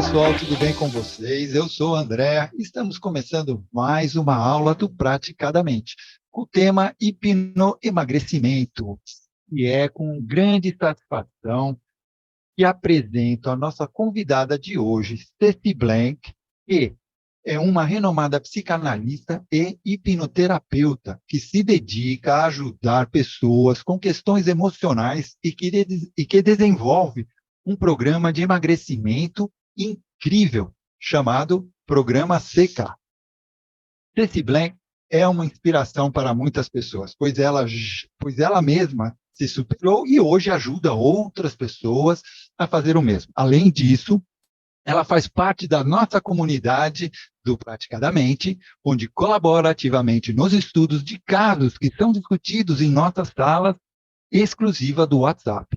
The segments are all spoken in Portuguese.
pessoal, tudo bem com vocês? Eu sou o André, estamos começando mais uma aula do Praticadamente, com o tema hipnoemagrecimento, e é com grande satisfação que apresento a nossa convidada de hoje, Ceci Blank, que é uma renomada psicanalista e hipnoterapeuta que se dedica a ajudar pessoas com questões emocionais e que desenvolve um programa de emagrecimento incrível chamado Programa CK. Ceci Blank é uma inspiração para muitas pessoas, pois ela mesma se superou e hoje ajuda outras pessoas a fazer o mesmo. Além disso, ela faz parte da nossa comunidade do Praticadamente, onde colabora ativamente nos estudos de casos que são discutidos em nossas salas exclusiva do WhatsApp.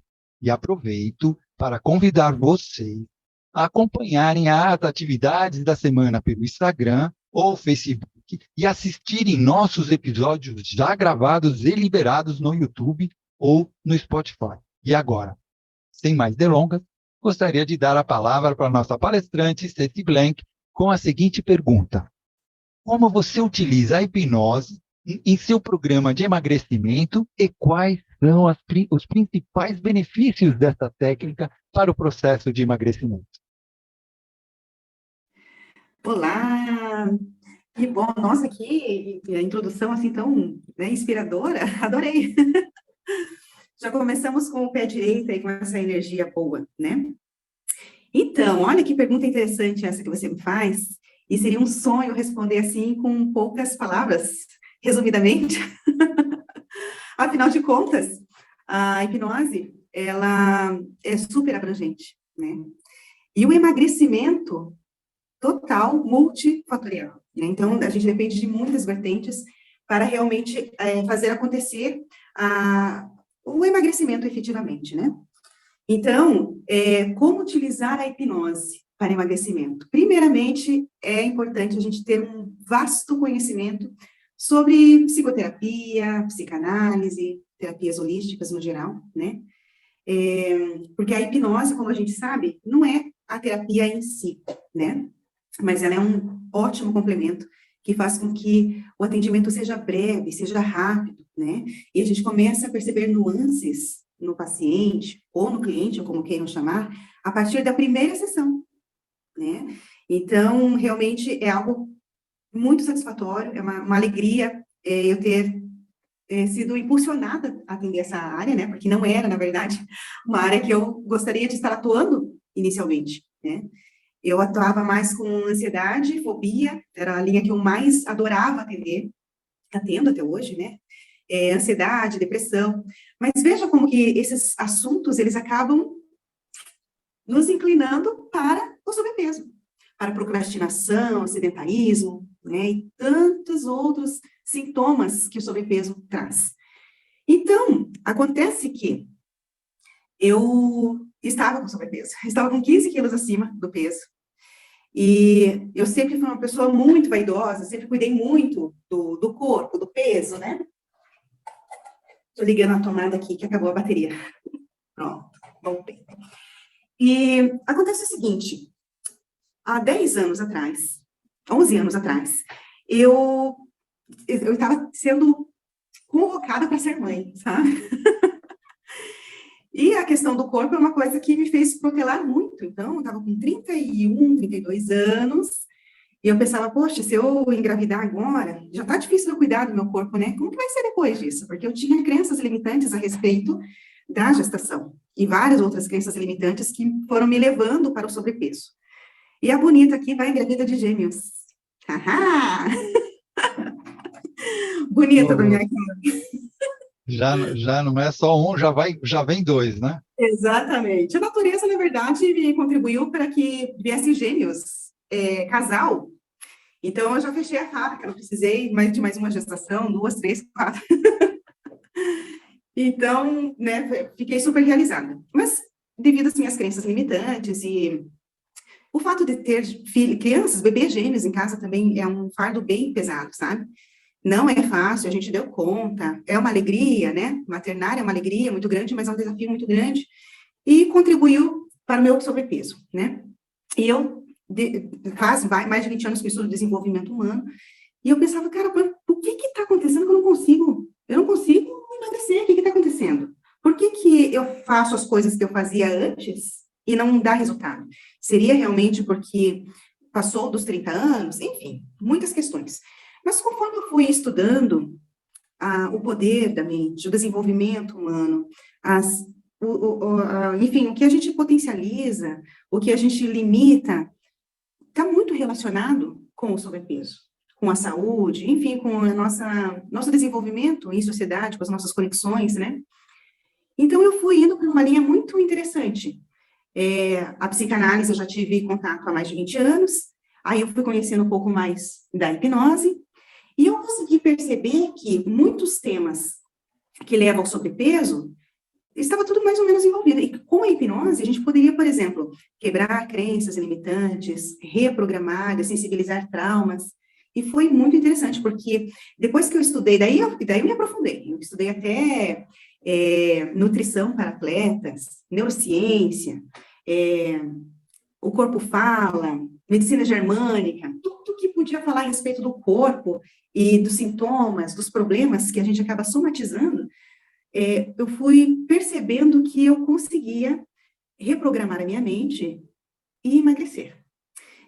E aproveito para convidar vocês a acompanharem as atividades da semana pelo Instagram ou Facebook e assistirem nossos episódios já gravados e liberados no YouTube ou no Spotify. E agora, sem mais delongas, gostaria de dar a palavra para a nossa palestrante, Ceci Blank, com a seguinte pergunta: como você utiliza a hipnose em seu programa de emagrecimento e quais são os principais benefícios dessa técnica para o processo de emagrecimento? Olá, que bom, nossa, que a introdução assim tão, né, inspiradora, adorei. Já começamos com o pé direito aí, com essa energia boa, né? Então, olha que pergunta interessante essa que você me faz, e seria um sonho responder assim com poucas palavras, resumidamente. Afinal de contas, a hipnose, ela é super abrangente, né? E o emagrecimento total, multifatorial, né? Então, a gente depende de muitas vertentes para realmente fazer acontecer o emagrecimento efetivamente, né? Então, como utilizar a hipnose para emagrecimento? Primeiramente, é importante a gente ter um vasto conhecimento sobre psicoterapia, psicanálise, terapias holísticas no geral, né? Porque a hipnose, como a gente sabe, não é a terapia em si, né? Mas ela é um ótimo complemento que faz com que o atendimento seja breve, seja rápido, né? E a gente começa a perceber nuances no paciente, ou no cliente, ou como queiram chamar, a partir da primeira sessão, né? Então, realmente é algo muito satisfatório, é uma alegria eu ter sido impulsionada a atender essa área, né? Porque não era, na verdade, uma área que eu gostaria de estar atuando inicialmente, né? Eu atuava mais com ansiedade, fobia, era a linha que eu mais adorava atender, atendo até hoje, né? Ansiedade, depressão. Mas veja como que esses assuntos, eles acabam nos inclinando para o sobrepeso, para procrastinação, sedentarismo, né? E tantos outros sintomas que o sobrepeso traz. Então, acontece que eu estava com sobrepeso, estava com 15 quilos acima do peso, e eu sempre fui uma pessoa muito vaidosa, sempre cuidei muito do corpo, do peso, né? Estou ligando a tomada aqui, que acabou a bateria. Pronto, voltei. E acontece o seguinte, há 10 anos atrás, 11 anos atrás, eu estava sendo convocada para ser mãe, sabe? E a questão do corpo é uma coisa que me fez protelar muito. Então, eu estava com 31, 32 anos, e eu pensava, poxa, se eu engravidar agora, já está difícil eu cuidar do meu corpo, né? Como que vai ser depois disso? Porque eu tinha crenças limitantes a respeito da gestação, e várias outras crenças limitantes que foram me levando para o sobrepeso. E a bonita aqui vai engravida de gêmeos. Haha! Bonita da minha cara. Já não é só um, já vem dois, né? Exatamente. A natureza, na verdade, me contribuiu para que viessem gêmeos, casal. Então, eu já fechei a fábrica, não precisei de mais uma gestação, 2, 3, 4. Então, né, fiquei super realizada. Mas, devido às minhas crenças limitantes e o fato de ter crianças, bebês gêmeos em casa também é um fardo bem pesado, sabe? Não é fácil, a gente deu conta, é uma alegria, né? Maternar é uma alegria muito grande, mas é um desafio muito grande, e contribuiu para o meu sobrepeso, né? E eu, faz mais de 20 anos que eu estudo desenvolvimento humano, e eu pensava, cara, por que está acontecendo que eu não consigo? Eu não consigo emagrecer, o que está acontecendo? Por que eu faço as coisas que eu fazia antes e não dá resultado? Seria realmente porque passou dos 30 anos? Enfim, muitas questões. Mas conforme eu fui estudando o poder da mente, o desenvolvimento humano, enfim, o que a gente potencializa, o que a gente limita, está muito relacionado com o sobrepeso, com a saúde, enfim, com a nosso desenvolvimento em sociedade, com as nossas conexões, né? Então, eu fui indo para uma linha muito interessante. A psicanálise eu já tive contato há mais de 20 anos, aí eu fui conhecendo um pouco mais da hipnose, e eu consegui perceber que muitos temas que levam ao sobrepeso estava tudo mais ou menos envolvido. E com a hipnose, a gente poderia, por exemplo, quebrar crenças limitantes, reprogramar, sensibilizar traumas. E foi muito interessante, porque depois que eu estudei, daí eu me aprofundei. Eu estudei até nutrição para atletas, neurociência, o corpo fala, medicina germânica, tudo que podia falar a respeito do corpo e dos sintomas, dos problemas que a gente acaba somatizando, eu fui percebendo que eu conseguia reprogramar a minha mente e emagrecer.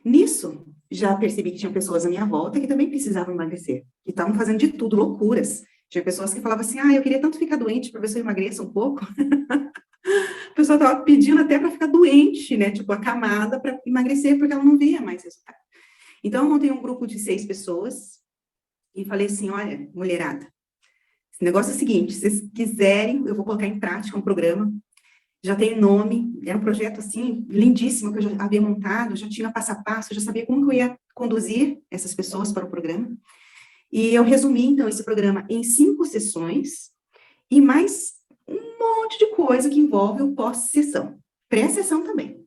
Nisso, já percebi que tinha pessoas à minha volta que também precisavam emagrecer, que estavam fazendo de tudo, loucuras. Tinha pessoas que falavam assim, eu queria tanto ficar doente para ver se eu emagreça um pouco. A pessoa estava pedindo até para ficar doente, né? Tipo, acamada para emagrecer, porque ela não via mais resultado. Então, eu montei um grupo de 6 pessoas e falei assim, olha, mulherada, esse negócio é o seguinte, se vocês quiserem, eu vou colocar em prática um programa, já tem nome, era um projeto, assim, lindíssimo, que eu já havia montado, já tinha passo a passo, eu já sabia como que eu ia conduzir essas pessoas para o programa, e eu resumi, então, esse programa em 5 sessões, e mais um monte de coisa que envolve o pós-sessão, pré-sessão também.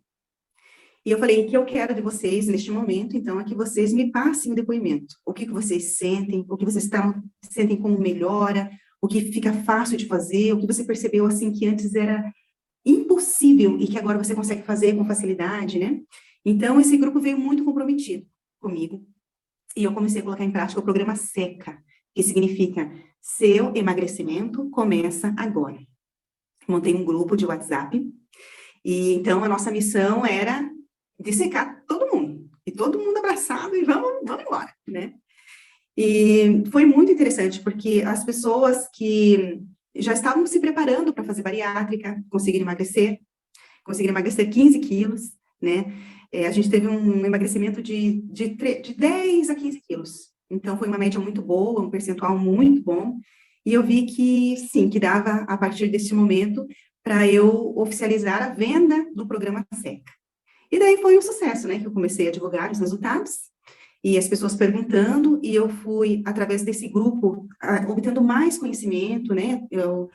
E eu falei, o que eu quero de vocês neste momento, então, é que vocês me passem o depoimento. O que vocês sentem, o que vocês sentem como melhora, o que fica fácil de fazer, o que você percebeu, assim, que antes era impossível e que agora você consegue fazer com facilidade, né? Então, esse grupo veio muito comprometido comigo. E eu comecei a colocar em prática o programa SECA, que significa Seu Emagrecimento Começa Agora. Montei um grupo de WhatsApp. E então, a nossa missão era dissecar todo mundo, e todo mundo abraçado, e vamos embora, né? E foi muito interessante, porque as pessoas que já estavam se preparando para fazer bariátrica, conseguiram emagrecer 15 quilos, né? A gente teve um emagrecimento de 10 a 15 quilos. Então, foi uma média muito boa, um percentual muito bom. E eu vi que, sim, que dava, a partir desse momento, para eu oficializar a venda do programa SECA. E daí foi um sucesso, né? Que eu comecei a divulgar os resultados, e as pessoas perguntando, e eu fui, através desse grupo, obtendo mais conhecimento, né? Eu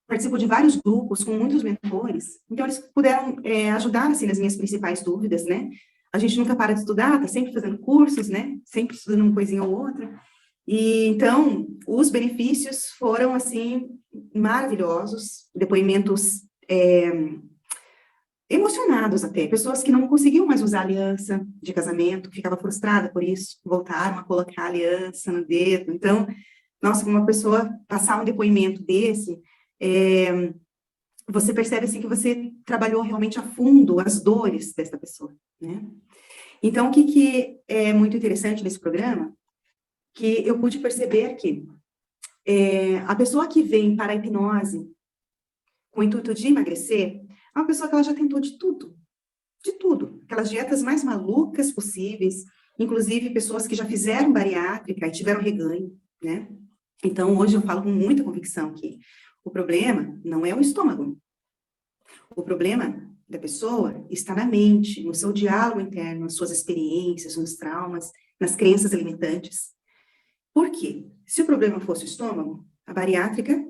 participo de vários grupos com muitos mentores, então eles puderam ajudar, assim, nas minhas principais dúvidas, né? A gente nunca para de estudar, tá sempre fazendo cursos, né? Sempre estudando uma coisinha ou outra. E, então, os benefícios foram, assim, maravilhosos, depoimentos emocionados até, pessoas que não conseguiam mais usar aliança de casamento, ficava frustrada por isso, voltaram a colocar aliança no dedo. Então, nossa, uma pessoa passar um depoimento desse, você percebe assim que você trabalhou realmente a fundo as dores dessa pessoa, né? Então, o que é muito interessante nesse programa, que eu pude perceber que a pessoa que vem para a hipnose com o intuito de emagrecer, é uma pessoa que ela já tentou de tudo, aquelas dietas mais malucas possíveis, inclusive pessoas que já fizeram bariátrica e tiveram reganho, né? Então, hoje eu falo com muita convicção que o problema não é o estômago. O problema da pessoa está na mente, no seu diálogo interno, nas suas experiências, nos traumas, nas crenças limitantes. Por quê? Se o problema fosse o estômago, a bariátrica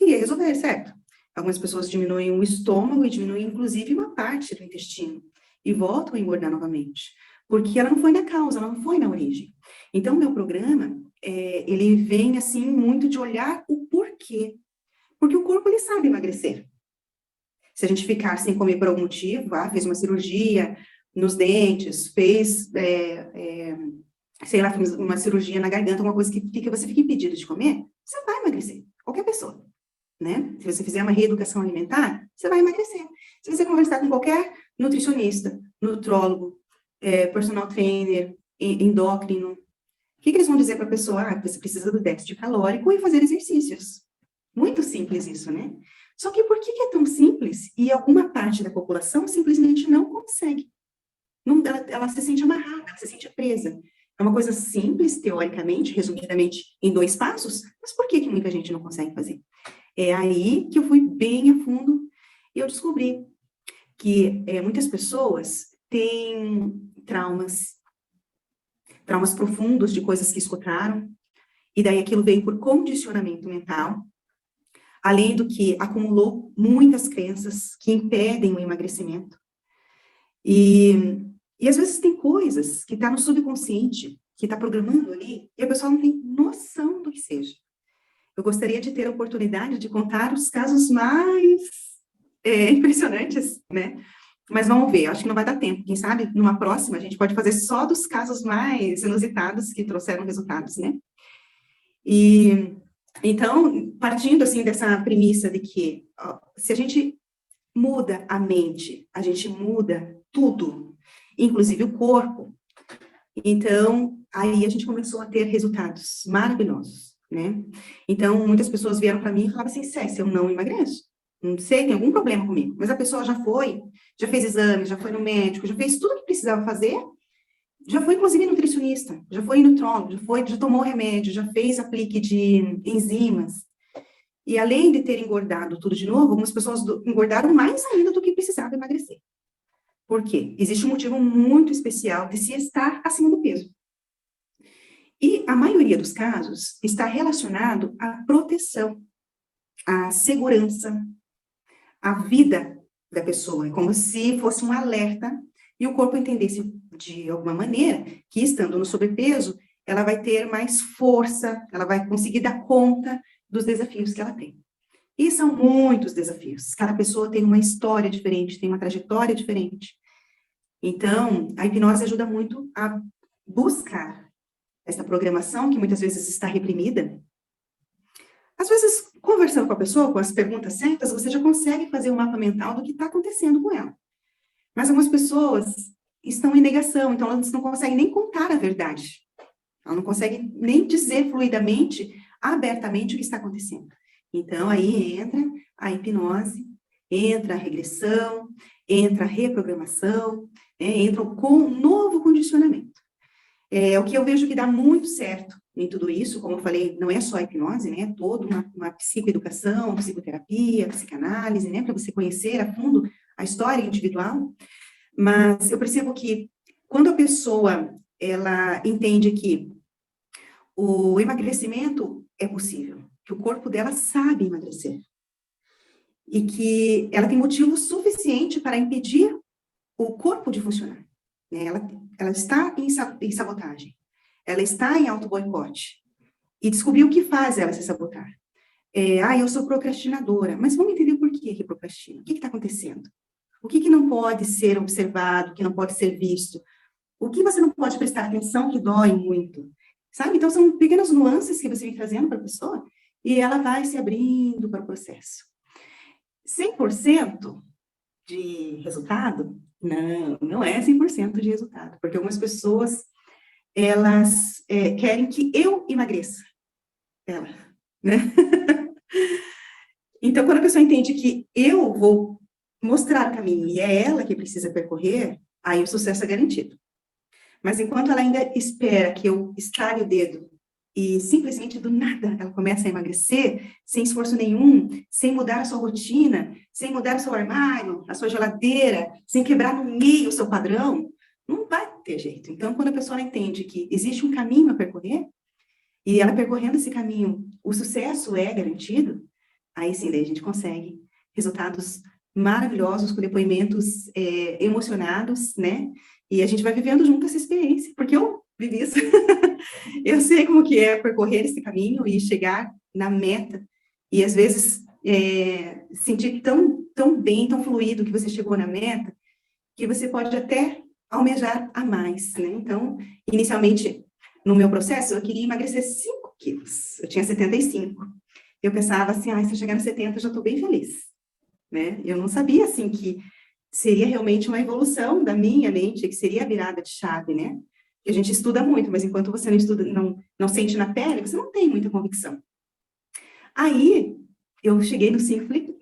iria resolver, certo? Algumas pessoas diminuem o estômago e diminuem, inclusive, uma parte do intestino e voltam a engordar novamente, porque ela não foi na causa, ela não foi na origem. Então, o meu programa, ele vem, assim, muito de olhar o porquê. Porque o corpo, ele sabe emagrecer. Se a gente ficar sem comer por algum motivo, fez uma cirurgia, nos dentes, fez, sei lá, fez uma cirurgia na garganta, uma coisa que você fica impedido de comer, você vai emagrecer, qualquer pessoa, né? Se você fizer uma reeducação alimentar, você vai emagrecer. Se você conversar com qualquer nutricionista, nutrólogo, personal trainer, endócrino, o que eles vão dizer para a pessoa? Ah, você precisa do déficit calórico e fazer exercícios. Muito simples isso, né? Só que por que é tão simples e alguma parte da população simplesmente não consegue? Não, ela se sente amarrada, ela se sente presa. É uma coisa simples, teoricamente, resumidamente, em 2 passos, mas por que muita gente não consegue fazer? É aí que eu fui bem a fundo e eu descobri que muitas pessoas têm traumas profundos de coisas que escutaram, e daí aquilo veio por condicionamento mental, além do que acumulou muitas crenças que impedem o emagrecimento. E às vezes tem coisas que tá no subconsciente, que está programando ali, e a pessoa não tem noção do que seja. Eu gostaria de ter a oportunidade de contar os casos mais impressionantes, né? Mas vamos ver, acho que não vai dar tempo. Quem sabe, numa próxima, a gente pode fazer só dos casos mais inusitados que trouxeram resultados, né? E, então, partindo, assim, dessa premissa de que, ó, se a gente muda a mente, a gente muda tudo, inclusive o corpo. Então, aí a gente começou a ter resultados maravilhosos, né? Então, muitas pessoas vieram para mim e falavam assim, Cécia, eu não emagreço. Não sei, tem algum problema comigo. Mas a pessoa já fez exame, já foi no médico, já fez tudo o que precisava fazer, já foi, inclusive, nutricionista, já foi nutrólogo, já tomou remédio, já fez aplique de enzimas. E além de ter engordado tudo de novo, algumas pessoas engordaram mais ainda do que precisava emagrecer. Por quê? Existe um motivo muito especial de se estar acima do peso. E a maioria dos casos está relacionado à proteção, à segurança, à vida da pessoa. É como se fosse um alerta e o corpo entendesse de alguma maneira que, estando no sobrepeso, ela vai ter mais força, ela vai conseguir dar conta dos desafios que ela tem. E são muitos desafios. Cada pessoa tem uma história diferente, tem uma trajetória diferente. Então, a hipnose ajuda muito a buscar essa programação que muitas vezes está reprimida. Às vezes, conversando com a pessoa, com as perguntas certas, você já consegue fazer um mapa mental do que está acontecendo com ela. Mas algumas pessoas estão em negação, então elas não conseguem nem contar a verdade. Ela não consegue nem dizer fluidamente, abertamente o que está acontecendo. Então, aí entra a hipnose, entra a regressão, entra a reprogramação, entra um novo condicionamento. O que eu vejo que dá muito certo em tudo isso, como eu falei, não é só a hipnose, né? É toda uma psicoeducação, psicoterapia, psicanálise, né? Para você conhecer a fundo a história individual. Mas eu percebo que quando a pessoa, ela entende que o emagrecimento é possível, que o corpo dela sabe emagrecer, e que ela tem motivo suficiente para impedir o corpo de funcionar. Né? Ela está em sabotagem, ela está em auto-boicote, e descobriu o que faz ela se sabotar. Eu sou procrastinadora, mas vamos entender por que procrastina, o que está acontecendo? O que não pode ser observado, o que não pode ser visto? O que você não pode prestar atenção que dói muito? Sabe? Então, são pequenas nuances que você vem trazendo para a pessoa e ela vai se abrindo para o processo. 100% de resultado? Não é 100% de resultado, porque algumas pessoas, elas querem que eu emagreça. Né? Então, quando a pessoa entende que eu vou mostrar o caminho e é ela que precisa percorrer, aí o sucesso é garantido. Mas enquanto ela ainda espera que eu estale o dedo e simplesmente do nada ela começa a emagrecer, sem esforço nenhum, sem mudar a sua rotina, sem mudar o seu armário, a sua geladeira, sem quebrar no meio o seu padrão, não vai ter jeito. Então, quando a pessoa entende que existe um caminho a percorrer, e ela percorrendo esse caminho, o sucesso é garantido, aí sim, daí a gente consegue resultados maravilhosos, com depoimentos emocionados, né? E a gente vai vivendo junto essa experiência, porque eu vivi isso. Eu sei como que é percorrer esse caminho e chegar na meta, e às vezes sentir tão bem, tão fluido que você chegou na meta, que você pode até almejar a mais, né? Então, inicialmente, no meu processo, eu queria emagrecer 5 quilos. Eu tinha 75. Eu pensava assim, se eu chegar nos 70, eu já estou bem feliz, né? Eu não sabia, assim, que seria realmente uma evolução da minha mente, que seria a virada de chave, né? Que a gente estuda muito, mas enquanto você não estuda, não sente na pele, você não tem muita convicção. Aí, eu cheguei no 5 e falei,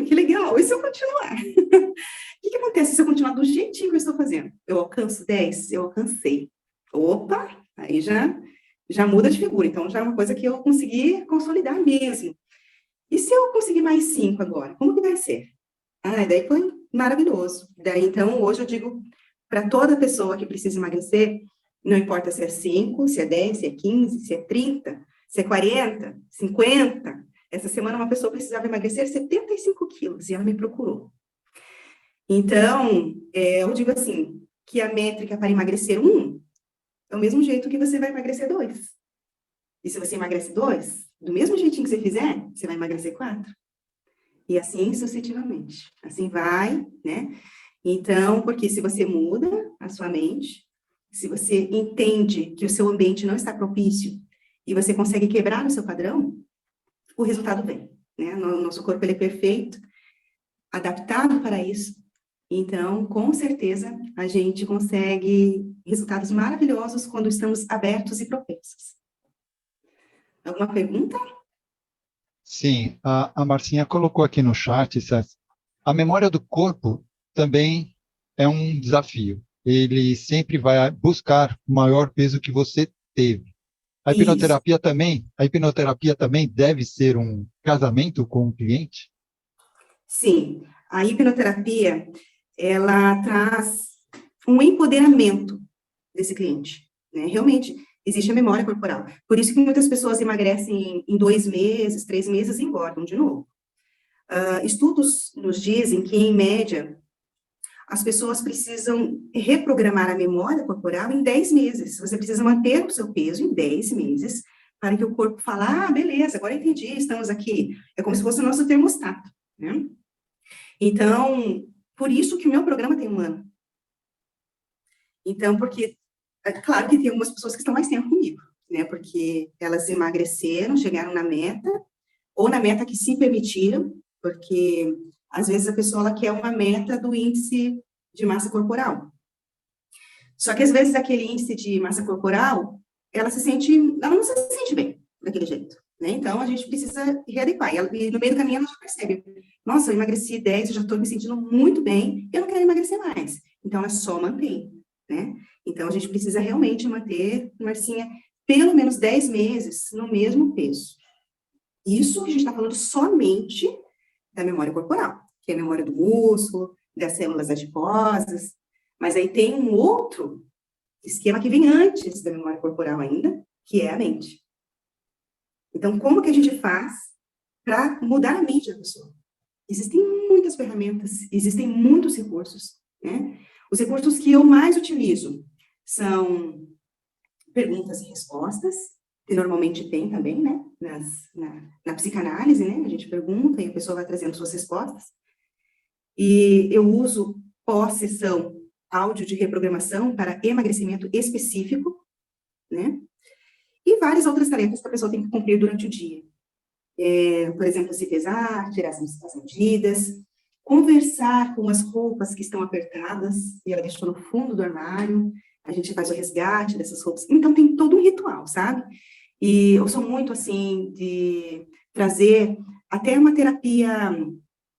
que legal, e se eu continuar? O que acontece se eu continuar do jeitinho que eu estou fazendo? Eu alcanço 10? Eu alcancei. Opa, aí já muda de figura. Então, já é uma coisa que eu consegui consolidar mesmo. E se eu conseguir mais 5 agora? Como que vai ser? Daí foi maravilhoso. Daí, então, hoje eu digo para toda pessoa que precisa emagrecer, não importa se é 5, se é 10, se é 15, se é 30, se é 40, 50. Essa semana uma pessoa precisava emagrecer 75 quilos e ela me procurou. Então, eu digo assim, que a métrica para emagrecer 1 é o mesmo jeito que você vai emagrecer 2. E se você emagrece 2, do mesmo jeitinho que você fizer, você vai emagrecer 4. E assim sucessivamente. Assim vai, né? Então, porque se você muda a sua mente, se você entende que o seu ambiente não está propício e você consegue quebrar o seu padrão, o resultado vem, né? Nosso corpo ele é perfeito, adaptado para isso. Então, com certeza, a gente consegue resultados maravilhosos quando estamos abertos e propensos. Alguma pergunta? Sim, a Marcinha colocou aqui no chat, César, a memória do corpo também é um desafio. Ele sempre vai buscar o maior peso que você teve. Isso, A hipnoterapia também deve ser um casamento com o cliente? sim. A hipnoterapia, ela traz um empoderamento desse cliente, né? Realmente, existe a memória corporal. Por isso que muitas pessoas emagrecem em 2 meses, 3 meses e engordam de novo. Estudos nos dizem que, em média, as pessoas precisam reprogramar a memória corporal em 10 meses. Você precisa manter o seu peso em 10 meses para que o corpo fale, beleza, agora entendi, estamos aqui. É como se fosse o nosso termostato, né? Então, por isso que o meu programa tem 1 ano. Então, porque, é claro que tem algumas pessoas que estão mais tempo comigo, né? Porque elas emagreceram, chegaram na meta, ou na meta que se permitiram, porque às vezes a pessoa ela quer uma meta do índice de massa corporal. Só que às vezes aquele índice de massa corporal, ela não se sente bem daquele jeito, né? Então a gente precisa readequar. E no meio do caminho ela já percebe, nossa, eu emagreci 10, eu já estou me sentindo muito bem, eu não quero emagrecer mais. Então ela só mantém, né? Então a gente precisa realmente manter, Marcinha, pelo menos 10 meses no mesmo peso. Isso a gente está falando somente da memória corporal, que é a memória do músculo, das células adiposas, mas aí tem um outro esquema que vem antes da memória corporal ainda, que é a mente. Então, como que a gente faz para mudar a mente da pessoa? Existem muitas ferramentas, existem muitos recursos, né? Os recursos que eu mais utilizo são perguntas e respostas, que normalmente tem também, né? Na psicanálise, né? A gente pergunta e a pessoa vai trazendo suas respostas. E eu uso pós-sessão áudio de reprogramação para emagrecimento específico, né? E várias outras tarefas que a pessoa tem que cumprir durante o dia. Por exemplo, se pesar, tirar as medidas, conversar com as roupas que estão apertadas e ela deixou no fundo do armário, a gente faz o resgate dessas roupas. Então, tem todo um ritual, sabe? E eu sou muito, assim, de trazer até uma terapia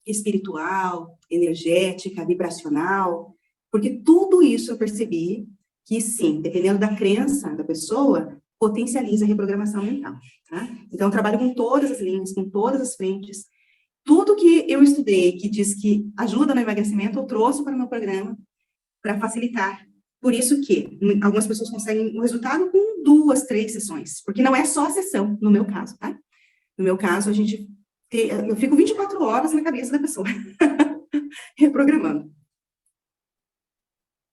espiritual, energética, vibracional, porque tudo isso eu percebi que, sim, dependendo da crença da pessoa, potencializa a reprogramação mental, tá? Então, eu trabalho com todas as linhas, com todas as frentes. Tudo que eu estudei, que diz que ajuda no emagrecimento, eu trouxe para o meu programa para facilitar. Por isso que algumas pessoas conseguem um resultado com 2, 3 sessões, porque não é só a sessão, no meu caso, tá? No meu caso, eu fico 24 horas na cabeça da pessoa, reprogramando.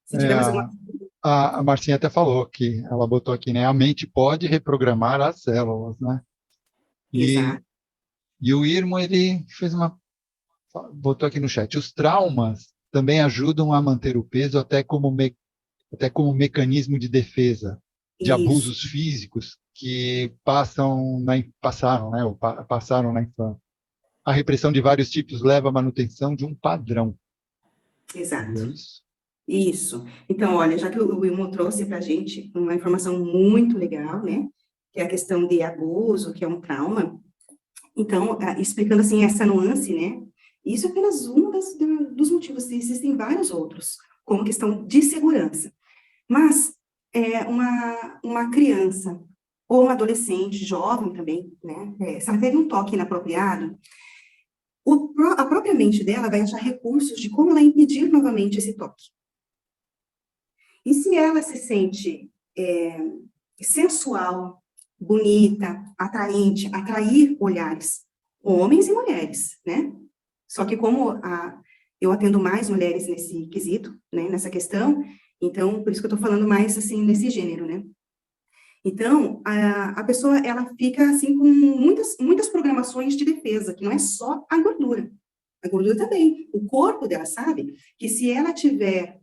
Se É, tiver mais alguma... a Marcinha até falou que ela botou aqui, né? A mente pode reprogramar as células, né? E, Exato. e o Irmo, ele botou aqui no chat, os traumas também ajudam a manter o peso até como até como mecanismo de defesa de Isso, abusos físicos que passaram, né, passaram na infância. A repressão de vários tipos leva à manutenção de um padrão. exato. Seria isso? Isso. Então, olha, já que o Wilmo trouxe para a gente uma informação muito legal, né? Que é a questão de abuso, que é um trauma. Então, explicando assim essa nuance, né? Isso é apenas um dos motivos, existem vários outros, como questão de segurança. Mas uma criança ou um adolescente, jovem também, né? Se ela teve um toque inapropriado, a própria mente dela vai achar recursos de como ela impedir novamente esse toque. E se ela se sente sensual, bonita, atraente, atrair olhares, homens e mulheres, né? Só que como eu atendo mais mulheres nesse quesito, né, nessa questão, então, por isso que eu tô falando mais, assim, nesse gênero, né? Então, a pessoa, ela fica, assim, com muitas programações de defesa, que não é só a gordura. A gordura também. O corpo dela sabe que se ela tiver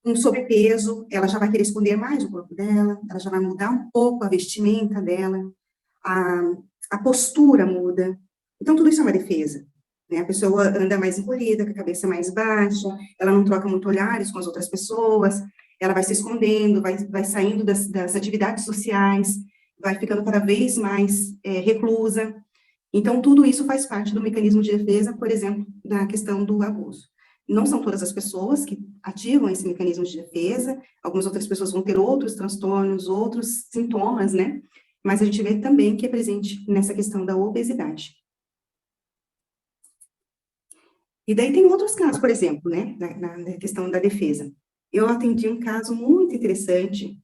um sobrepeso, ela já vai querer esconder mais o corpo dela, ela já vai mudar um pouco a vestimenta dela, a, a postura muda. Então, tudo isso é uma defesa. Né? A pessoa anda mais encolhida, com a cabeça mais baixa, ela não troca muito olhares com as outras pessoas, ela vai se escondendo, vai saindo das atividades sociais, vai ficando cada vez mais reclusa. Então, tudo isso faz parte do mecanismo de defesa, por exemplo, da questão do abuso. Não são todas as pessoas que ativam esse mecanismo de defesa, algumas outras pessoas vão ter outros transtornos, outros sintomas, né? Mas a gente vê também que é presente nessa questão da obesidade. E daí tem outros casos, por exemplo, né, na questão da defesa. Eu atendi um caso muito interessante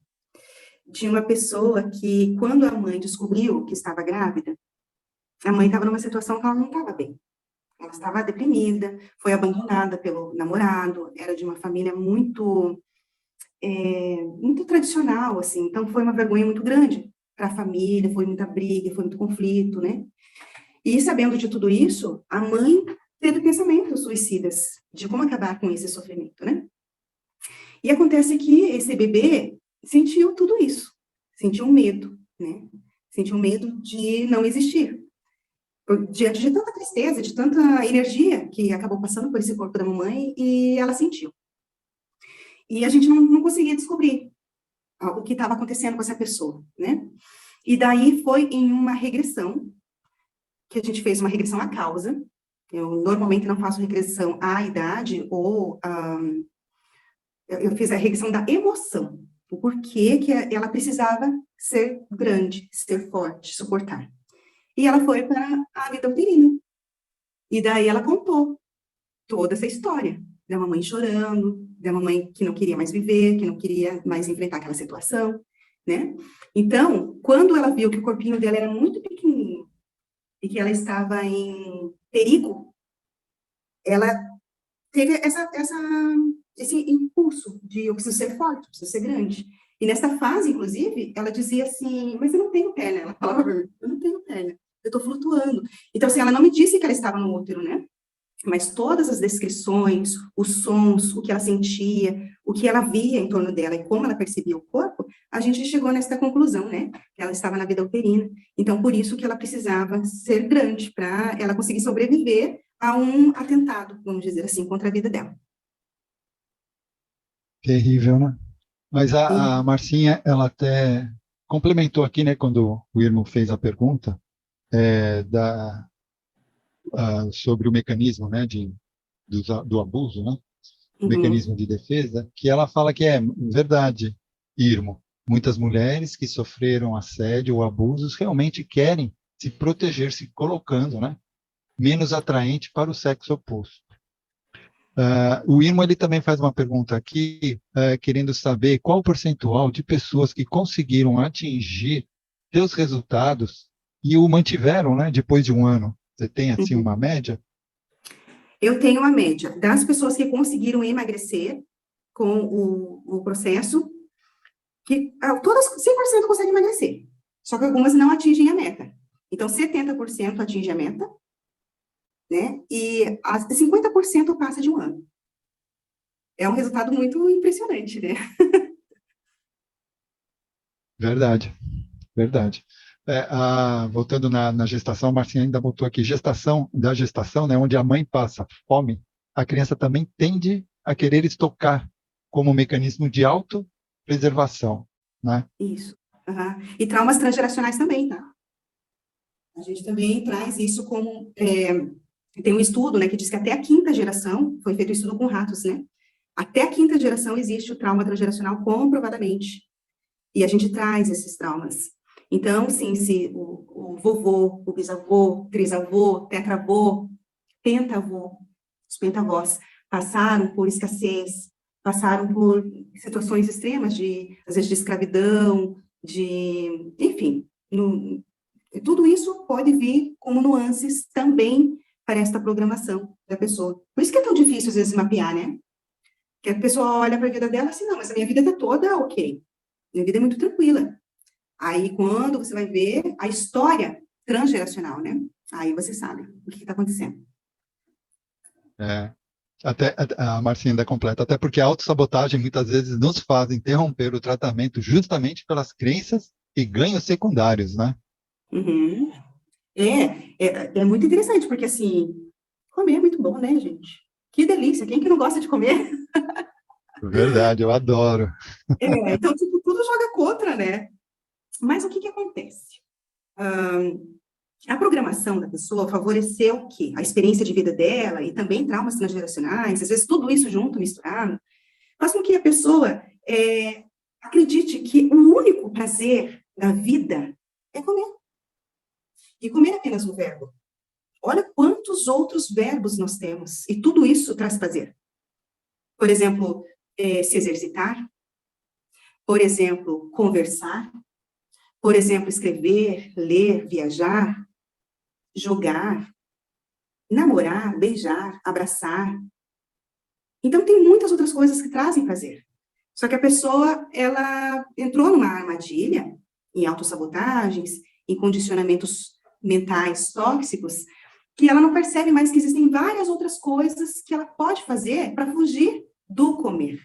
de uma pessoa que, quando a mãe descobriu que estava grávida, a mãe estava numa situação que ela não estava bem. Ela estava deprimida, foi abandonada pelo namorado, era de uma família muito tradicional, assim, então foi uma vergonha muito grande para a família, foi muita briga, foi muito conflito, né? E sabendo de tudo isso, a mãe teve pensamentos suicidas de como acabar com esse sofrimento, né? E acontece que esse bebê sentiu tudo isso, sentiu medo, né? Sentiu medo de não existir, diante de tanta tristeza, de tanta energia que acabou passando por esse corpo da mamãe, e ela sentiu. E a gente não conseguia descobrir o que estava acontecendo com essa pessoa, né? E daí foi em uma regressão, que a gente fez uma regressão à causa. Eu normalmente não faço regressão à idade, eu fiz a regressão da emoção, o porquê que ela precisava ser grande, ser forte, suportar. E ela foi para a vida uterina. E daí ela contou toda essa história da mamãe chorando, da mamãe que não queria mais viver, que não queria mais enfrentar aquela situação, né? Então, quando ela viu que o corpinho dela era muito pequenininho e que ela estava em perigo, ela teve esse impulso de eu preciso ser forte, eu preciso ser grande. E nessa fase, inclusive, ela dizia assim, mas eu não tenho perna. Ela falava, eu não tenho perna, eu estou flutuando. Então, assim, ela não me disse que ela estava no útero, né? Mas todas as descrições, os sons, o que ela sentia, o que ela via em torno dela e como ela percebia o corpo, a gente chegou nessa conclusão, né? Que ela estava na vida uterina. Então, por isso que ela precisava ser grande, para ela conseguir sobreviver a um atentado, vamos dizer assim, contra a vida dela. Terrível, né? Mas a E, Marcinha, ela até complementou aqui, né, quando o Irmo fez a pergunta, sobre o mecanismo, né, do abuso, né, uhum, mecanismo de defesa, que ela fala que é verdade, Irmo. Muitas mulheres que sofreram assédio ou abusos realmente querem se proteger, se colocando, né, menos atraente para o sexo oposto. O Irmo ele também faz uma pergunta aqui, querendo saber qual o percentual de pessoas que conseguiram atingir seus resultados e o mantiveram, né, depois de um ano. Você tem assim uhum. uma média? Eu tenho uma média das pessoas que conseguiram emagrecer com o processo, que todas 100% conseguem emagrecer, só que algumas não atingem a meta. Então, 70% atinge a meta, né? E 50% passa de um ano. é um resultado muito impressionante, né? Verdade, verdade. Voltando na gestação, a Marcinha ainda botou aqui, gestação, né, onde a mãe passa fome, a criança também tende a querer estocar como um mecanismo de autopreservação, né? Isso. Aham. E traumas transgeracionais também, tá? A gente também traz isso como... tem um estudo, né, que diz que até a quinta geração, foi feito um estudo com ratos, né? Até a quinta geração existe o trauma transgeracional comprovadamente. E a gente traz esses traumas. Então, sim, se o vovô, o bisavô, trisavô, tetravô, pentavô, os pentavós, passaram por escassez, passaram por situações extremas de, às vezes, de escravidão, enfim, tudo isso pode vir como nuances também para esta programação da pessoa. Por isso que é tão difícil, às vezes, mapear, né? Que a pessoa olha para a vida dela assim, não, mas a minha vida está toda ok. Minha vida é muito tranquila. Aí, quando você vai ver a história transgeracional, né? Aí você sabe o que está acontecendo. É, até a Marcinha ainda completa, até porque a autossabotagem muitas vezes nos faz interromper o tratamento justamente pelas crenças e ganhos secundários, né? Uhum. É muito interessante, porque, assim, comer é muito bom, né, gente? Que delícia, quem que não gosta de comer? Verdade, eu adoro. Então, tipo, tudo joga contra, né? Mas o que que acontece? A programação da pessoa favoreceu o quê? A experiência de vida dela e também traumas transgeracionais, às vezes tudo isso junto, misturado, faz com que a pessoa acredite que o único prazer da vida é comer. E comer é apenas um verbo. Olha quantos outros verbos nós temos, e tudo isso traz prazer. Por exemplo, se exercitar, por exemplo, conversar, por exemplo, escrever, ler, viajar, jogar, namorar, beijar, abraçar. Então, tem muitas outras coisas que trazem prazer. Só que a pessoa, ela entrou numa armadilha, em autossabotagens, em condicionamentos mentais tóxicos, que ela não percebe mais que existem várias outras coisas que ela pode fazer para fugir do comer.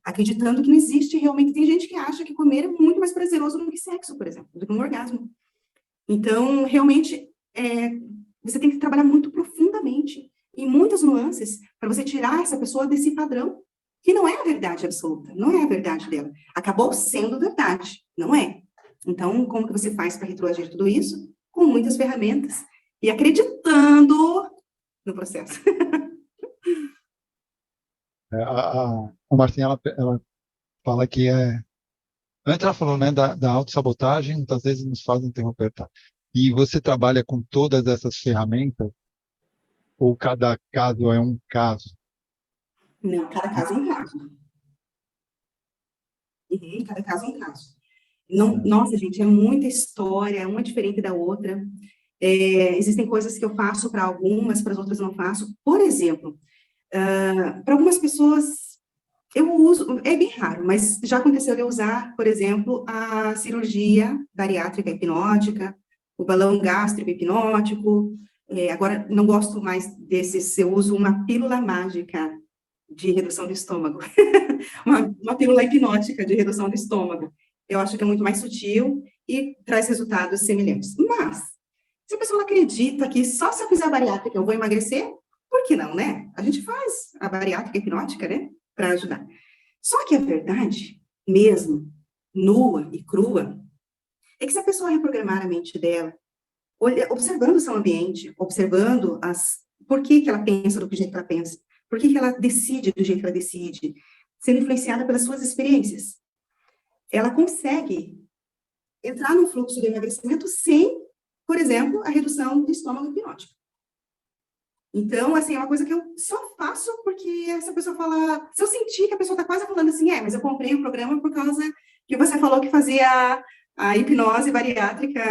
Acreditando que não existe realmente. Tem gente que acha que comer é muito mais prazeroso do que sexo, por exemplo, do que um orgasmo. Então, realmente, você tem que trabalhar muito profundamente, em muitas nuances, para você tirar essa pessoa desse padrão, que não é a verdade absoluta, não é a verdade dela. Acabou sendo verdade, não é. Então, como que você faz para retroagir tudo isso? Com muitas ferramentas e acreditando no processo. A Marcinha, ela fala que antes ela falou, né, da autossabotagem, muitas vezes nos faz interromper, tá? E você trabalha com todas essas ferramentas, ou cada caso é um caso? Não, cada caso é um caso. Uhum, cada caso é um caso. Não, É. nossa, gente, é muita história, uma diferente da outra. Existem coisas que eu faço para algumas, para as outras não faço. Por exemplo, para algumas pessoas, eu uso, é bem raro, mas já aconteceu de eu usar, por exemplo, a cirurgia bariátrica hipnótica, o balão gástrico hipnótico. Agora, não gosto mais desses, eu uso uma pílula mágica de redução do estômago, uma pílula hipnótica de redução do estômago. Eu acho que é muito mais sutil e traz resultados semelhantes. Mas, se a pessoa acredita que só se eu fizer a bariátrica eu vou emagrecer, por que não, né? A gente faz a bariátrica hipnótica, né? Para ajudar. Só que a verdade, mesmo, nua e crua, é que se a pessoa reprogramar a mente dela, observando o seu ambiente, observando por que ela pensa do jeito que ela pensa, por que ela decide do jeito que ela decide, sendo influenciada pelas suas experiências, ela consegue entrar num fluxo de emagrecimento sem, por exemplo, a redução do estômago hipnótico. Então, assim, é uma coisa que eu só faço porque essa pessoa fala... Se eu sentir que a pessoa está quase falando assim, mas eu comprei o programa por causa que você falou que fazia a hipnose bariátrica,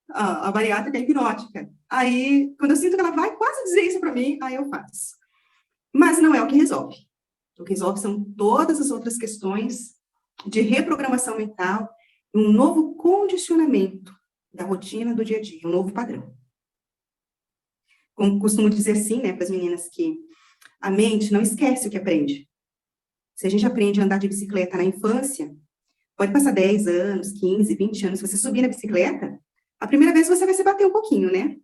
a bariátrica hipnótica. Aí, quando eu sinto que ela vai quase dizer isso para mim, aí eu faço. Mas não é o que resolve. O que resolve são todas as outras questões de reprogramação mental, um novo condicionamento da rotina do dia a dia, um novo padrão. Como costumo dizer assim, né, para as meninas que A mente não esquece o que aprende. Se a gente aprende a andar de bicicleta na infância, pode passar 10 anos, 15, 20 anos, se você subir na bicicleta, a primeira vez você vai se bater um pouquinho, né?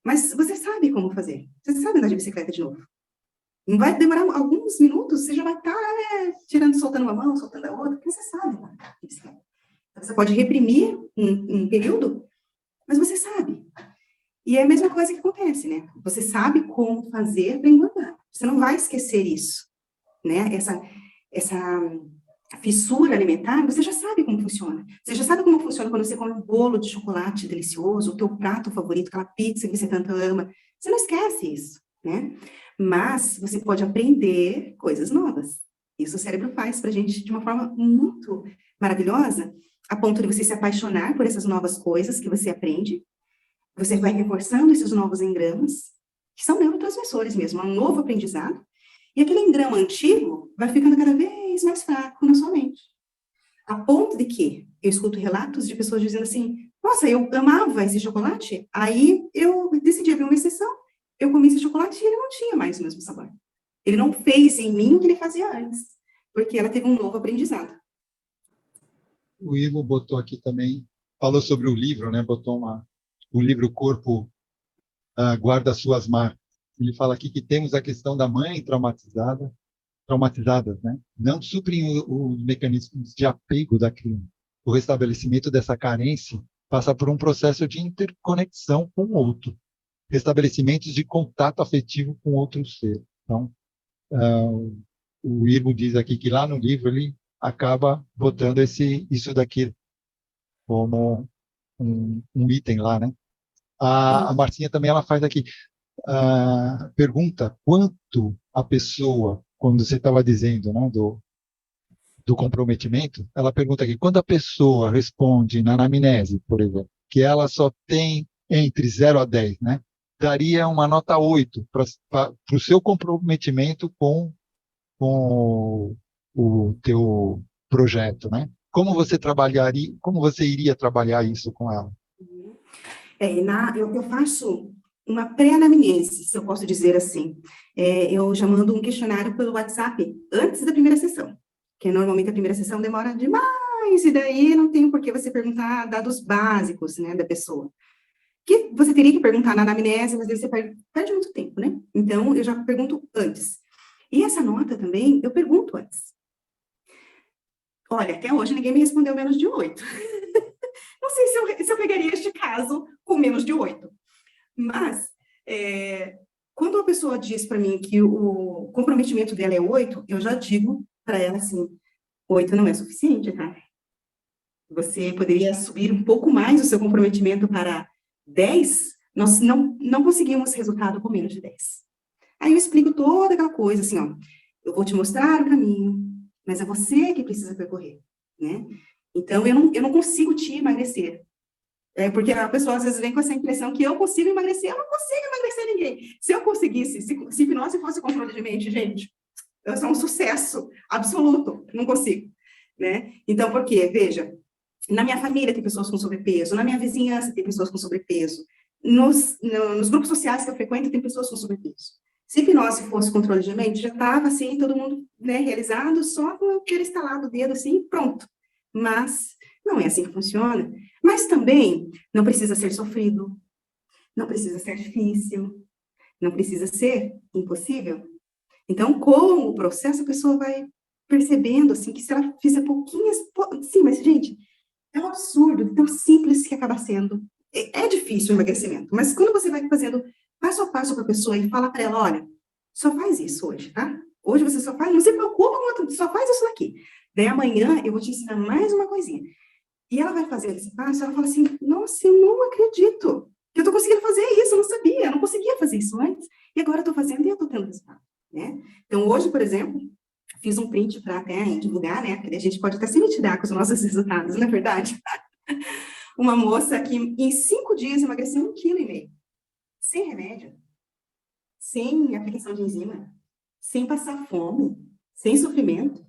Mas você sabe como fazer. Você sabe andar de bicicleta de novo. Não vai demorar alguns minutos, você já vai estar tirando, soltando uma mão, soltando a outra, porque você sabe andar de bicicleta. Então, você pode reprimir um período, mas você sabe. E é a mesma coisa que acontece, né? Você sabe como fazer para engordar. Você não vai esquecer isso, né? Essa fissura alimentar, você já sabe como funciona. Você já sabe como funciona quando você come um bolo de chocolate delicioso, o teu prato favorito, aquela pizza que você tanto ama. Você não esquece isso, né? Mas você pode aprender coisas novas. Isso o cérebro faz para a gente de uma forma muito maravilhosa, a ponto de você se apaixonar por essas novas coisas que você aprende. Você vai reforçando esses novos engramas, que são neurotransmissores mesmo, é um novo aprendizado. E aquele engrama antigo vai ficando cada vez mais fraco na sua mente. A ponto de que eu escuto relatos de pessoas dizendo assim, nossa, eu amava esse chocolate, aí eu decidi abrir uma exceção, eu comi esse chocolate e ele não tinha mais o mesmo sabor. Ele não fez em mim o que ele fazia antes, porque ela teve um novo aprendizado. O Ivo botou aqui também, falou sobre o livro, né? Botou o livro Corpo Guarda Suas Marcas. Ele fala aqui que temos a questão da mãe traumatizadas, né? Não suprem os mecanismos de apego da criança. O restabelecimento dessa carência passa por um processo de interconexão com o outro, restabelecimentos de contato afetivo com outro ser. Então, o Irmo diz aqui que lá no livro ele acaba botando isso daqui como um item lá, né? A Marcinha também ela faz aqui pergunta quanto a pessoa, quando você estava dizendo, né, do comprometimento, ela pergunta aqui, quando a pessoa responde na anamnese, por exemplo, que ela só tem entre 0 a 10, né, daria uma nota 8 para o seu comprometimento com o teu projeto, né? Como você iria trabalhar isso com ela? Eu faço uma pré-anamnese, se eu posso dizer assim. Eu já mando um questionário pelo WhatsApp antes da primeira sessão, que normalmente a primeira sessão demora demais, e daí não tem por que você perguntar dados básicos, né, da pessoa. Que você teria que perguntar na anamnese, mas daí você perde muito tempo, né? Então, eu já pergunto antes. E essa nota também, eu pergunto antes. Olha, até hoje ninguém me respondeu menos de 8. Não sei se eu pegaria este caso com menos de 8. Mas, quando a pessoa diz para mim que o comprometimento dela é 8, eu já digo para ela assim, 8 não é suficiente, tá? Você poderia subir um pouco mais o seu comprometimento para 10, nós não conseguimos resultado com menos de 10. Aí eu explico toda aquela coisa, assim, ó, eu vou te mostrar o caminho, mas é você que precisa percorrer, né? Então, eu não consigo te emagrecer. Porque a pessoa às vezes vem com essa impressão que eu consigo emagrecer. Eu não consigo emagrecer ninguém. Se eu conseguisse, se hipnose fosse controle de mente, gente, eu sou um sucesso absoluto. Não consigo, né? Então, por quê? Veja, na minha família tem pessoas com sobrepeso, na minha vizinhança tem pessoas com sobrepeso, nos grupos sociais que eu frequento tem pessoas com sobrepeso. Se hipnose fosse controle de mente, já estava assim, todo mundo, né, realizado, só com aquele estalado o dedo assim, pronto. Mas não é assim que funciona. Mas também não precisa ser sofrido, não precisa ser difícil, não precisa ser impossível. Então, com o processo, a pessoa vai percebendo, assim, que se ela fizer pouquinhas... Sim, mas, gente, é um absurdo, tão simples que acaba sendo. É difícil o emagrecimento, mas quando você vai fazendo passo a passo para a pessoa e fala para ela, olha, só faz isso hoje, tá? Hoje você só faz, não se preocupa com outro, só faz isso daqui. Daí amanhã eu vou te ensinar mais uma coisinha. E ela vai fazer esse passo, ela fala assim, nossa, eu não acredito que eu estou conseguindo fazer isso, eu não sabia, eu não conseguia fazer isso antes, e agora eu estou fazendo e eu estou tendo resultado, né? Então, hoje, por exemplo, fiz um print para até divulgar, né? Porque a gente pode até se mitidar com os nossos resultados, não é verdade? Uma moça que em 5 dias emagreceu 1,5 kg, sem remédio, sem aplicação de enzima, sem passar fome, sem sofrimento.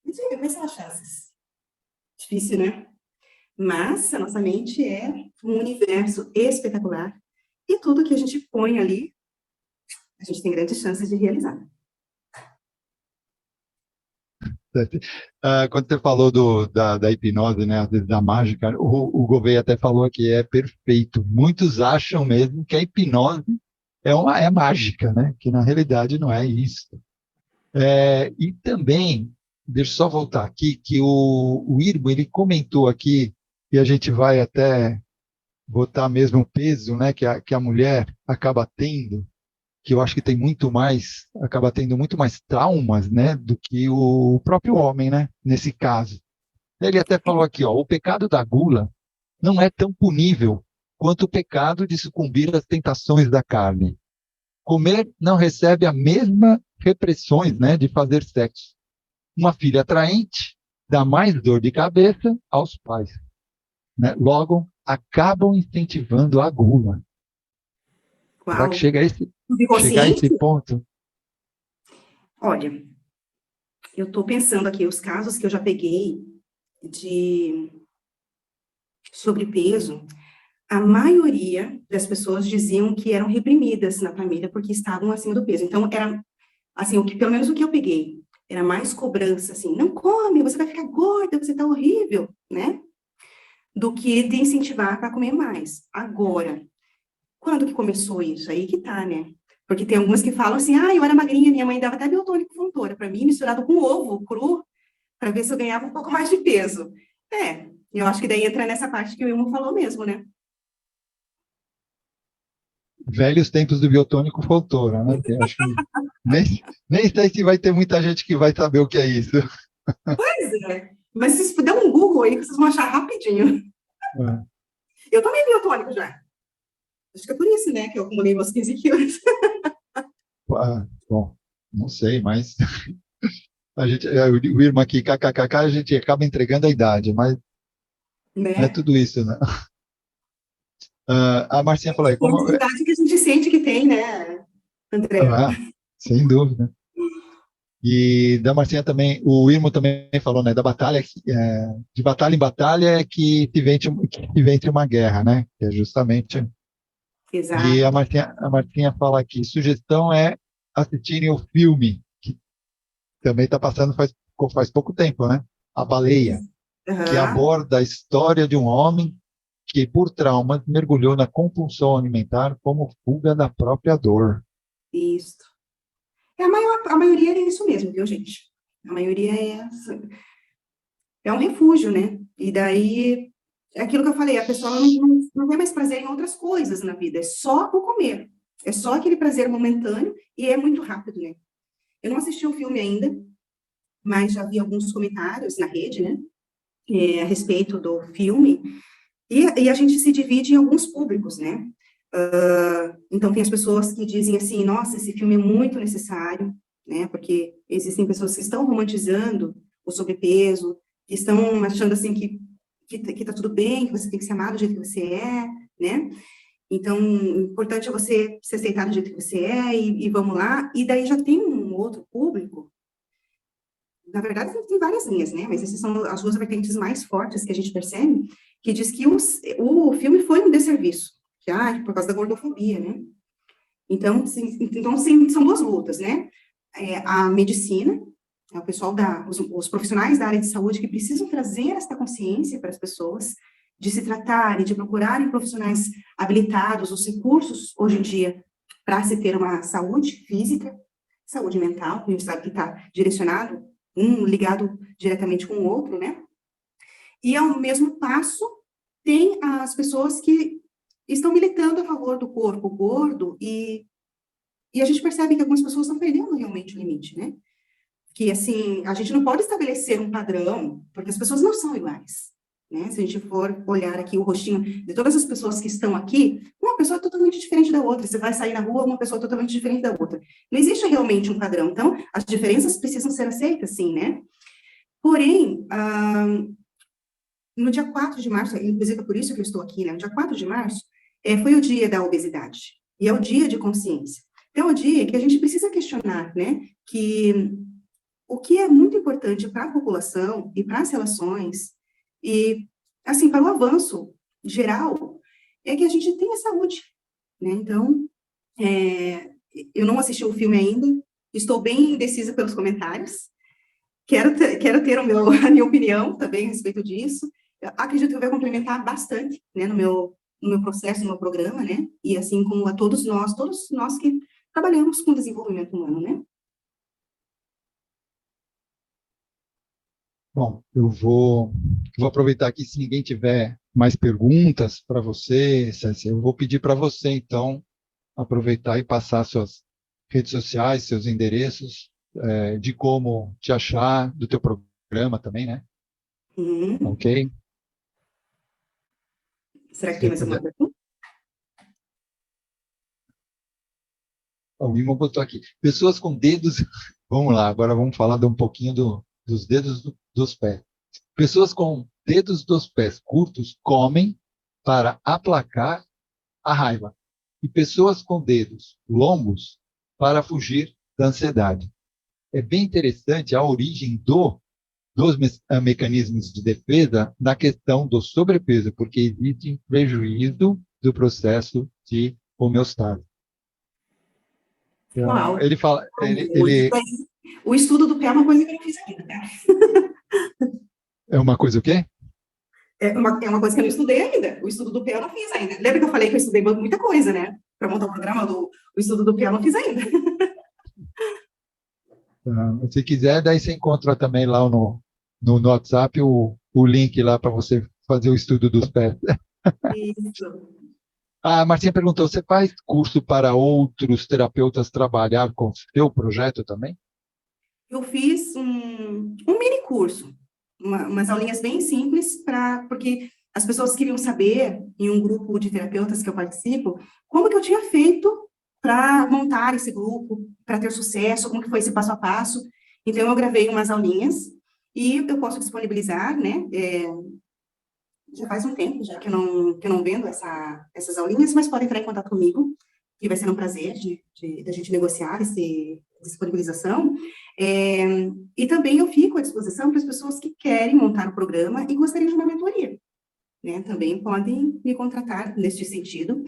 E diga, quais são as chances? Difícil, né? Mas a nossa mente é um universo espetacular e tudo que a gente põe ali, a gente tem grandes chances de realizar. Quando você falou da hipnose, né, às vezes da mágica, o Gouveia até falou que é perfeito. Muitos acham mesmo que a hipnose é mágica, né? Que na realidade não é isso. E também, deixa eu só voltar aqui, que o Irmo, ele comentou aqui, e a gente vai até botar mesmo o peso, né, que a mulher acaba tendo, que eu acho que tem muito mais, acaba tendo muito mais traumas, né, do que o próprio homem, né, nesse caso. Ele até falou aqui, ó, o pecado da gula não é tão punível quanto o pecado de sucumbir às tentações da carne. Comer não recebe a mesma repressões, né, de fazer sexo. Uma filha atraente dá mais dor de cabeça aos pais, né? Logo, acabam incentivando a gula. Será que Uau! chega a esse Subconsciente? ponto? Olha, eu estou pensando aqui, os casos que eu já peguei de sobrepeso, a maioria das pessoas diziam que eram reprimidas na família porque estavam acima do peso. Então, era, assim, pelo menos o que eu peguei, era mais cobrança, assim, não come, você vai ficar gorda, você tá horrível, né? Do que de incentivar para comer mais. Agora, quando que começou isso? Aí que tá, né? Porque tem algumas que falam assim, eu era magrinha, minha mãe dava até biotônico Fontoura para mim, misturado com ovo cru, para ver se eu ganhava um pouco mais de peso. Eu acho que daí entra nessa parte que o Ilmo falou mesmo, né? Velhos tempos do biotônico Fontoura, né? Que acho que nem sei se vai ter muita gente que vai saber o que é isso. Pois é. Mas se vocês puderem um Google aí, que vocês vão achar rapidinho. É. Eu tomei biotônico já. Acho que é por isso, né, que eu acumulei meus 15 quilos. Bom, não sei, mas o irmão aqui, kkkk, a gente acaba entregando a idade, mas não é Né? tudo isso, né? A Marcinha falou aí, É a dificuldade que a gente sente que tem, né, André? ah, sem dúvida. E da Marcinha também, o Irmo também falou, né, da batalha, de batalha em batalha é que se vence uma guerra, né? Que é justamente. E a Exato. Marcinha fala aqui, sugestão é assistirem o filme, que também está passando faz pouco tempo, né? A Baleia, que Aham, aborda a história de um homem que, por traumas, mergulhou na compulsão alimentar como fuga da própria dor. isso. A maioria é isso mesmo, viu, gente? A maioria é um refúgio, né? E daí, é aquilo que eu falei, a pessoa não vê mais prazer em outras coisas na vida, é só o comer. É só aquele prazer momentâneo e é muito rápido, né? Eu não assisti o filme ainda, mas já vi alguns comentários na rede, né? A respeito do filme, e a gente se divide em alguns públicos, né? Então, tem as pessoas que dizem assim, nossa, esse filme é muito necessário, né? Porque existem pessoas que estão romantizando o sobrepeso, que estão achando assim que tá tudo bem, que você tem que ser amado do jeito que você é, né? Então, o importante é você se aceitar do jeito que você é e vamos lá. E daí já tem um outro público, na verdade tem várias linhas, né? Mas essas são as duas vertentes mais fortes que a gente percebe, que diz que o filme foi um desserviço, por causa da gordofobia, né? Sim, são duas lutas, né? A medicina, o pessoal os profissionais da área de saúde que precisam trazer esta consciência para as pessoas de se tratarem, de procurarem profissionais habilitados, os recursos hoje em dia para se ter uma saúde física, saúde mental, a gente sabe que está direcionado, um ligado diretamente com o outro, né? E ao mesmo passo tem as pessoas que estão militando a favor do corpo gordo e a gente percebe que algumas pessoas estão perdendo realmente o limite, né? Que, assim, a gente não pode estabelecer um padrão, porque as pessoas não são iguais, né? Se a gente for olhar aqui o rostinho de todas as pessoas que estão aqui, uma pessoa é totalmente diferente da outra. Você vai sair na rua, uma pessoa é totalmente diferente da outra. Não existe realmente um padrão. Então, as diferenças precisam ser aceitas, sim, né? Porém, no dia 4 de março, inclusive é por isso que eu estou aqui, né? No dia 4 de março, foi o dia da obesidade. E é o dia de consciência. Então, é o dia que a gente precisa questionar, né? Que o que é muito importante para a população e para as relações, e, assim, para o avanço geral, é que a gente tenha saúde, né? Então, eu não assisti o filme ainda, estou bem indecisa pelos comentários, quero ter a minha opinião também a respeito disso. Eu acredito que vai complementar bastante, né, no meu processo, no meu programa, né, e assim como a todos nós que trabalhamos com desenvolvimento humano, né. Bom, eu vou aproveitar aqui, se ninguém tiver mais perguntas para você, Cécia, eu vou pedir para você, então, aproveitar e passar suas redes sociais, seus endereços, de como te achar, do teu programa também, né? Uhum. Ok? Será que Se tem você mais alguma puder. pergunta? Alguém botou aqui. Pessoas com dedos. Vamos lá, agora vamos falar de um pouquinho dos dedos dos pés. Pessoas com dedos dos pés curtos comem para aplacar a raiva. E pessoas com dedos longos para fugir da ansiedade. É bem interessante a origem dos mecanismos de defesa na questão do sobrepeso, porque existe prejuízo do processo de homeostase. Então, Uau, ele fala, muito bem. O estudo do pé é uma coisa que eu não fiz ainda, tá? é uma coisa o quê? É uma coisa que eu não estudei ainda. O estudo do pé eu não fiz ainda. Lembra que eu falei que eu estudei muita coisa, né? Para montar o programa o estudo do pé eu não fiz ainda. Se quiser, daí você encontra também lá no WhatsApp o link lá para você fazer o estudo dos pés. Isso. A Marcinha perguntou: você faz curso para outros terapeutas trabalhar com o seu projeto também? Eu fiz um mini curso, umas aulinhas bem simples, porque as pessoas queriam saber, em um grupo de terapeutas que eu participo, como que eu tinha feito para montar esse grupo, para ter sucesso, como que foi esse passo a passo. Então, eu gravei umas aulinhas e eu posso disponibilizar, né? Já faz um tempo já que eu não vendo essas aulinhas, mas pode entrar em contato comigo, que vai ser um prazer de a gente negociar essa disponibilização. É, e também eu fico à disposição para as pessoas que querem montar o programa e gostariam de uma mentoria, né? Também podem me contratar neste sentido.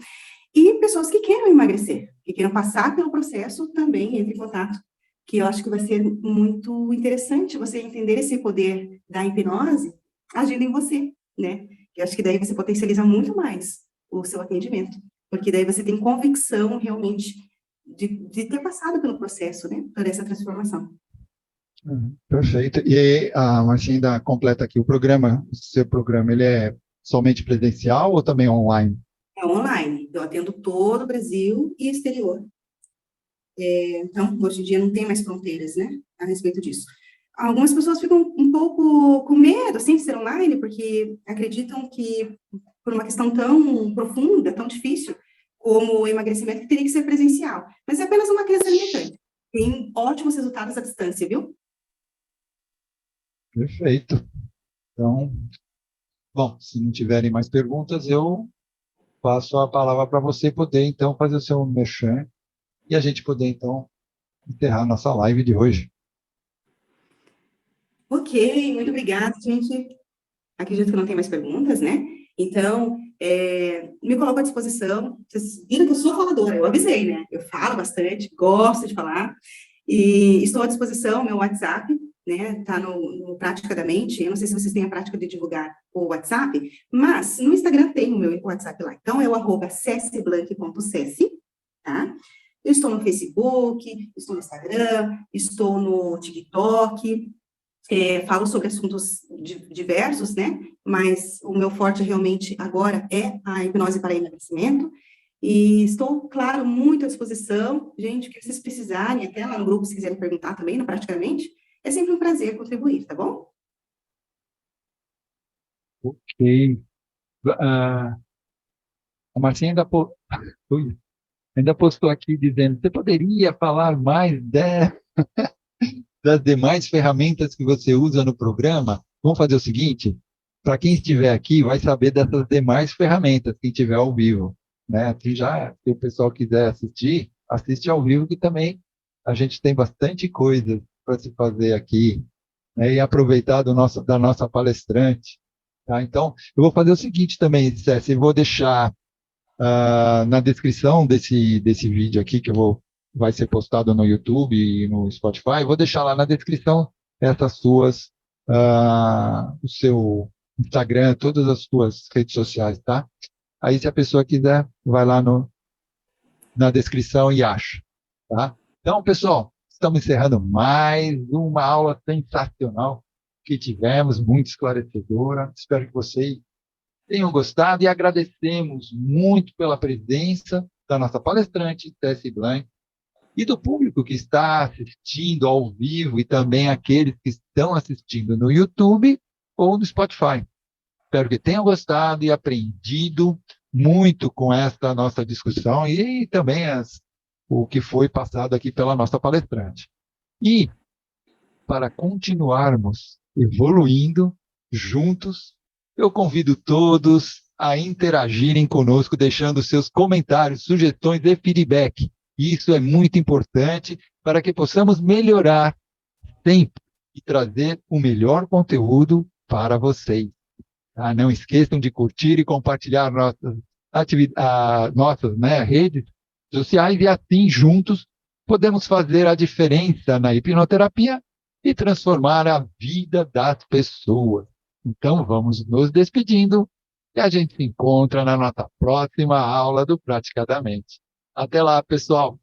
E pessoas que queiram emagrecer, que queiram passar pelo processo, também entre em contato, que eu acho que vai ser muito interessante você entender esse poder da hipnose agindo em você, né? Eu acho que daí você potencializa muito mais o seu atendimento, porque daí você tem convicção realmente de ter passado pelo processo, né? Por essa transformação. Perfeito. E a Marcinha ainda completa aqui, o seu programa, ele é somente presencial ou também online? É online, eu atendo todo o Brasil e exterior. Então, hoje em dia não tem mais fronteiras, né, a respeito disso. Algumas pessoas ficam um pouco com medo, assim, de ser online, porque acreditam que, por uma questão tão profunda, tão difícil, como o emagrecimento, que teria que ser presencial. Mas é apenas uma crença limitante. Tem ótimos resultados à distância, viu? Perfeito. Então, bom, se não tiverem mais perguntas, eu passo a palavra para você poder, então, fazer o seu merchan e a gente poder, então, encerrar a nossa live de hoje. Ok, muito obrigada, gente. Acredito que não tem mais perguntas, né? Então, me coloco à disposição. Vocês viram que eu sou faladora, eu avisei, né? Eu falo bastante, gosto de falar. E estou à disposição, meu WhatsApp, né? Tá no Prática da Mente. Eu não sei se vocês têm a prática de divulgar o WhatsApp, mas no Instagram tem o meu WhatsApp lá. Então, é o @cessblank.cess, tá? Eu estou no Facebook, estou no Instagram, estou no TikTok, falo sobre assuntos diversos, né? Mas o meu forte realmente agora é a hipnose para emagrecimento. E estou, claro, muito à disposição. Gente, o que vocês precisarem, até lá no grupo, se quiserem perguntar também, no Praticamente, é sempre um prazer contribuir, tá bom? Ok. A Marcinha ainda postou aqui dizendo: você poderia falar mais das demais ferramentas que você usa no programa? Vamos fazer o seguinte: para quem estiver aqui, vai saber dessas demais ferramentas, quem estiver ao vivo. Né? Assim já, se o pessoal quiser assistir, assiste ao vivo, que também a gente tem bastante coisa para se fazer aqui, né? E aproveitar da nossa palestrante. Tá? Então, eu vou fazer o seguinte também, César, eu vou deixar na descrição desse vídeo aqui, vai ser postado no YouTube e no Spotify, vou deixar lá na descrição o seu Instagram, todas as suas redes sociais, tá? Aí, se a pessoa quiser, vai lá na descrição e acha, tá? Então, pessoal, estamos encerrando mais uma aula sensacional que tivemos, muito esclarecedora. Espero que vocês tenham gostado e agradecemos muito pela presença da nossa palestrante, Tessie Blank, e do público que está assistindo ao vivo e também aqueles que estão assistindo no YouTube ou no Spotify. Espero que tenham gostado e aprendido muito com esta nossa discussão e também o que foi passado aqui pela nossa palestrante. E, para continuarmos evoluindo juntos, eu convido todos a interagirem conosco, deixando seus comentários, sugestões e feedback. Isso é muito importante para que possamos melhorar sempre e trazer o melhor conteúdo para vocês. Tá? Não esqueçam de curtir e compartilhar nossas redes sociais e assim, juntos, podemos fazer a diferença na hipnoterapia e transformar a vida das pessoas. Então, vamos nos despedindo e a gente se encontra na nossa próxima aula do Praticadamente. Até lá, pessoal!